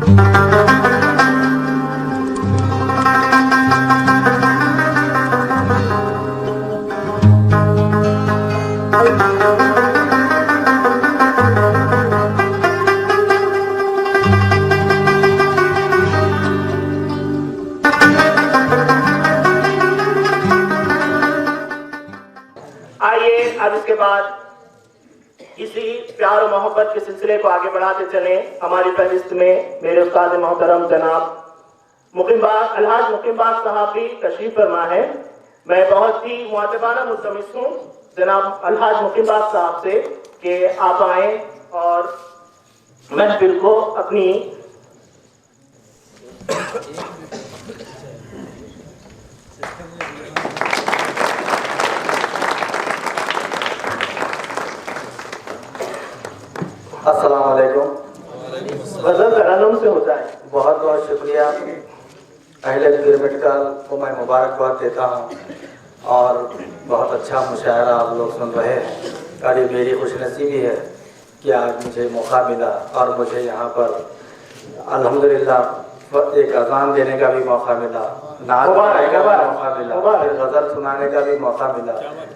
आइए अब इसके बाद इसी प्यार और मोहब्बत के सिलसिले को आगे बढ़ाते चले। हमारी फहरिस्त में मेरे उस्ताद मोहतरम जनाब अलहाज मुकीमबाग साहब भी तशरीफ फरमा है। मैं बहुत ही मुअद्दबाना मुल्तमिस हूँ जनाब अलहाज मुकीमबाग साहब से कि आप आए और महफिल को अपनी अस्सलाम वालेकुम। गज़ल तरन्नुम से होता है। बहुत बहुत शुक्रिया। अहले गिरमिटकाल को मैं मुबारकबाद देता हूँ और बहुत अच्छा मुशायरा आप लोग सुन रहे हैं और ये मेरी खुशनसीबी है कि आज मुझे मौका मिला और मुझे यहाँ पर अल्हम्दुलिल्लाह एक अज़ान देने का भी मौका मिला, नात गाने का भी मौका मिला, फिर गज़ल सुनाने का भी मौका मिला।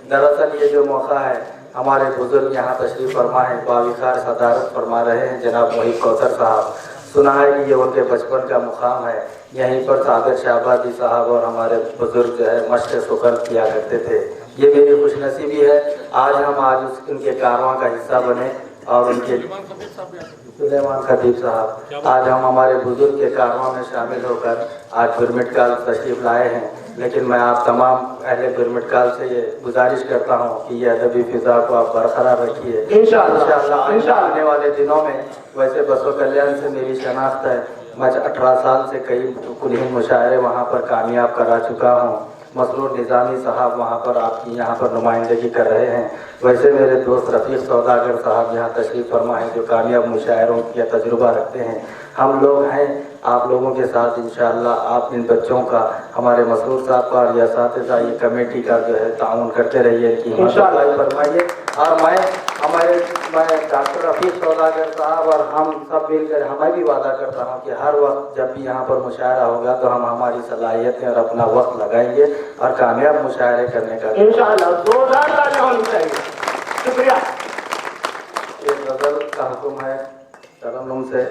दरअसल ये जो मौका है हमारे बुजुर्ग यहाँ तशरीफ़ फरमा है, बाविकार सदारत फरमा रहे हैं जनाब मुहिब कौसर साहब। सुना है कि ये उनके बचपन का मुकाम है। यहीं पर सागर शाहबादी साहब और हमारे बुजुर्ग जो है मश्क सुकर किया करते थे। ये मेरी खुशनसीबी है आज उनके कारवां का हिस्सा बने और उनके सुलेमान खतीब साहब आज हम हमारे बुजुर्ग के कारवां में शामिल होकर आज गिरमिटकाल तशरीफ़ लाए हैं। लेकिन मैं आप तमाम अहले गिरमिटकाल से ये गुजारिश करता हूँ कि ये अदबी फिजा को आप बरकरार रखिए। इंशाअल्लाह आने वाले दिनों में वैसे बसो कल्याण से मेरी शनाख्त है। मैं 18 साल से कई कुलीन मुशायरे वहाँ पर कामयाब करा चुका हूँ। मसरूर निज़ामी साहब वहाँ पर आपकी यहाँ पर नुमाइंदगी कर रहे हैं। वैसे मेरे दोस्त रफ़ीक सौदागर साहब यहाँ तशरीफ़ फरमा है जो कामयाब मुशायरों का तजुर्बा रखते हैं। हम लोग हैं आप लोगों के साथ इंशाअल्लाह। आप इन बच्चों का हमारे मसरूर साहब का और असातिज़ा ये कमेटी का जो है ताउन करते रहिए, इनकी इंशाअल्लाह फरमाइए। और मैं डॉक्टर रफ़ीक सौदागर साहब और हम सब मिलकर मैं भी वादा करता हूँ कि हर वक्त जब भी यहाँ पर मुशायरा होगा तो हम हमारी सलाहियतें और अपना वक्त लगाएंगे और कामयाब मुशायरे करने का इंशाअल्लाह जोरदार तालियां होनी चाहिए। शुक्रिया। ये गज़ल का हुक्म है तरन्नुम से।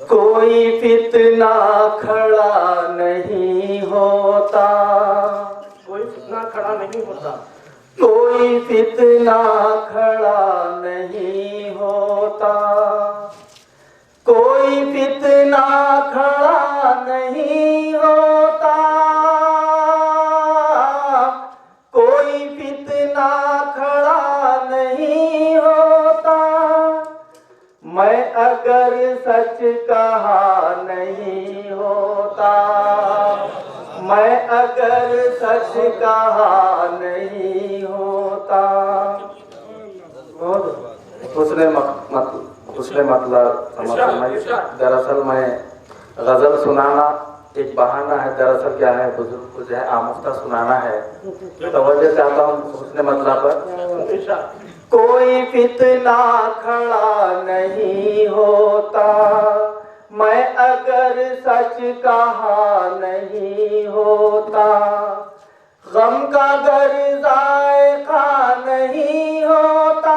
कोई फितना खड़ा नहीं होता, कोई फितना खड़ा नहीं होता, कोई फितना खड़ा नहीं होता, कोई फितना खड़ा नहीं होता, कोई फितना खड़ा नहीं होता। मैं अगर सच कहा नहीं होता, मैं अगर सच कहा नहीं होता। उसने मतलब दरअसल मैं गज़ल सुनाना एक बहाना है। दरअसल क्या है बुजुर्ग को जो है आमुख्ता सुनाना है। तवज्जो चाहता हूँ उसने मतलब पर। कोई फितना खड़ा नहीं होता, मैं अगर सच कहा नहीं होता। गम का गर जायका नहीं होता,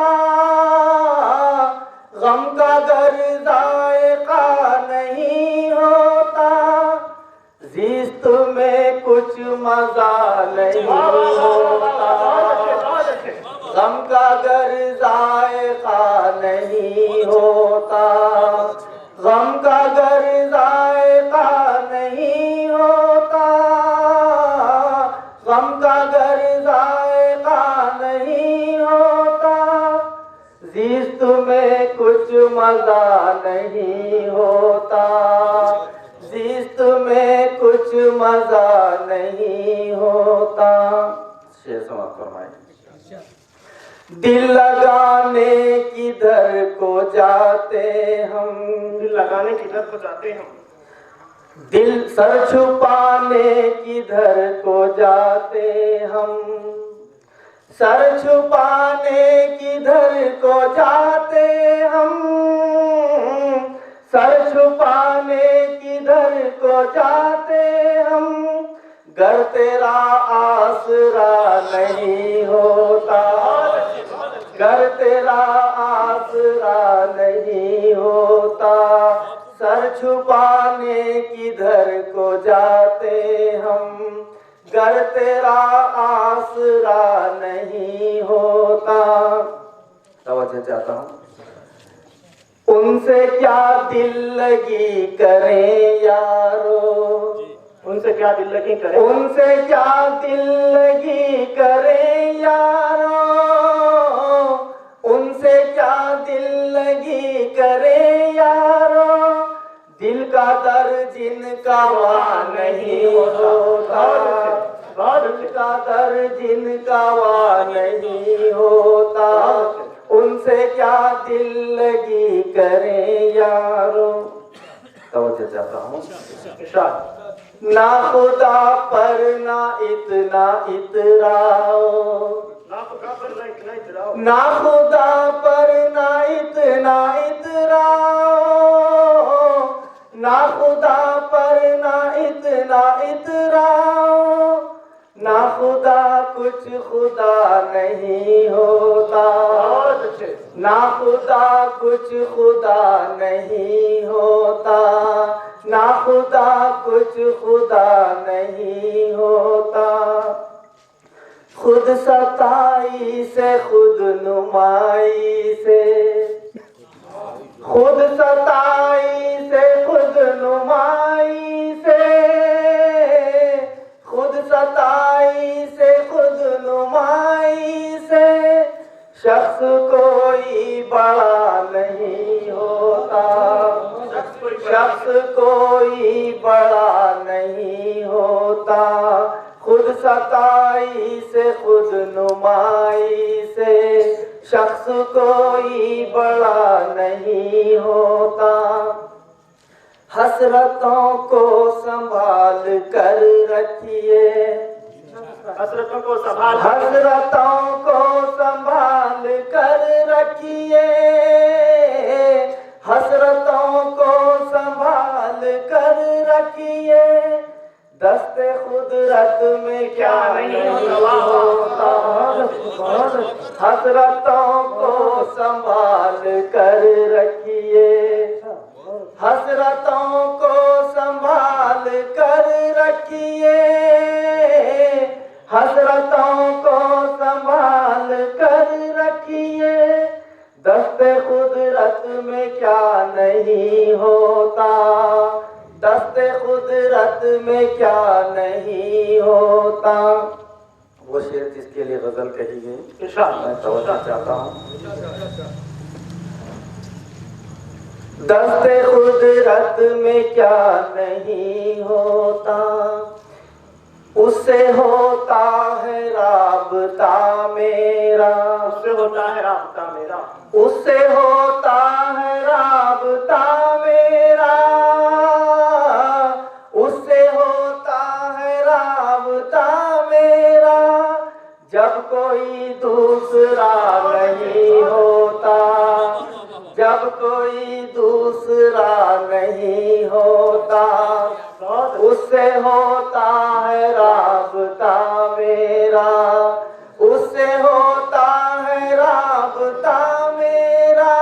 गम का गर जायका नहीं होता। ज़िस्त में कुछ मजा नहीं होता, गम का गर जायका नहीं होता, गम का गर जायका नहीं होता, गम का गर जायका नहीं होता। ज़िस्त में कुछ मजा नहीं होता, ज़िस्त में कुछ मजा नहीं होता। शेर समाप्त फरमाइए। दिल लगाने किधर को जाते हम, दिल लगाने किधर को जाते हम, दिल सर छुपाने किधर को जाते हम, सर छुपाने किधर को को जाते हम, सर छुपाने किधर को जाते हम, गर तेरा आसरा नहीं होता, गर तेरा आसरा नहीं होता, सर छुपाने किधर को जाते हम, गर तेरा आसरा नहीं होता। तवज्जो चाहता हूँ। उनसे क्या दिल लगी करें यारो, उनसे क्या दिल लगी करें, उनसे क्या दिल लगी करें यारो, उनसे क्या दिल लगी करें यारो, दिल का दर्द जिनका वहाँ नहीं होता, दिल का दर्द जिनका वहाँ नहीं होता, उनसे क्या दिल लगी करें यारो। तवज्जो चाहता हूँ। इरशाद। ना खुदा पर ना इतना इतराओ, ना खुदा पर ना इतना इतराओ, ना खुदा पर ना इतना इतराओ, ना खुदा पर ना इतना इतराओ, ना खुदा कुछ खुदा नहीं होता, ना खुदा कुछ खुदा नहीं होता, ना खुदा कुछ खुदा नहीं होता। खुद सताई से खुद नुमाई से, खुद सताई से खुद नुमाई से, खुद सताई से खुद नुमाई से, शख्स कोई बड़ा नहीं होता, शख्स कोई बड़ा नहीं होता, खुद सताई से खुद नुमाई से, शख्स कोई बड़ा नहीं होता। हसरतों को संभाल कर रखिए, हसरतों को संभाल, हसरतों को संभाल कर रखिए, हसरतों को संभाल कर रखिए, दस्ते खुदरत में क्या नहीं होता, हसरतों को संभाल कर रखिए, हसरतों को संभाल कर रखिए, हसरतों को संभाल कर रखिए, दस्ते खुदरत में क्या नहीं होता, दस्ते खुदरत में क्या नहीं होता। वो शेर जिसके लिए गजल कही गई, मैं तवज्जो चाहता हूँ। दस्ते खुदरत में क्या नहीं होता, उससे होता है राबता मेरा, उससे होता है राबता मेरा, उससे होता है राबता मेरा, उससे होता है राबता मेरा, जब कोई दूसरा नहीं होता, जब कोई दूसरा नहीं होता, उससे होता है राबता मेरा, उससे होता है राबता मेरा,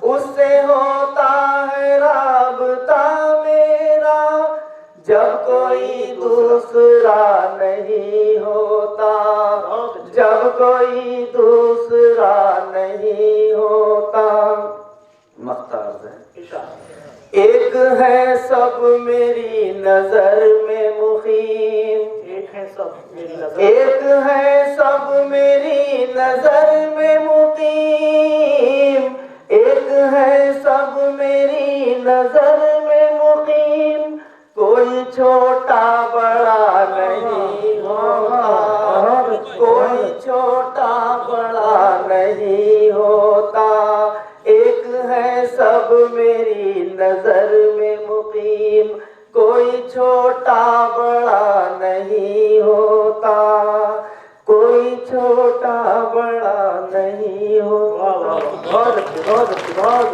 उससे होता है राबता मेरा, जब कोई दूसरा नहीं होता, जब कोई दूसरा नहीं होता। मख्तार है। एक है सब मेरी नजर में मुकीम, एक है सब मेरी नजर, एक है सब मेरी नजर में मुकीम, एक है सब मेरी नजर में मुकीम, कोई छोटा बड़ा नहीं होता, कोई छोटा बड़ा नहीं होता, एक है सब मेरी नजर में मुकीम, कोई छोटा बड़ा नहीं होता, कोई छोटा बड़ा नहीं बहुत अच्छे बहुत अच्छे बहुत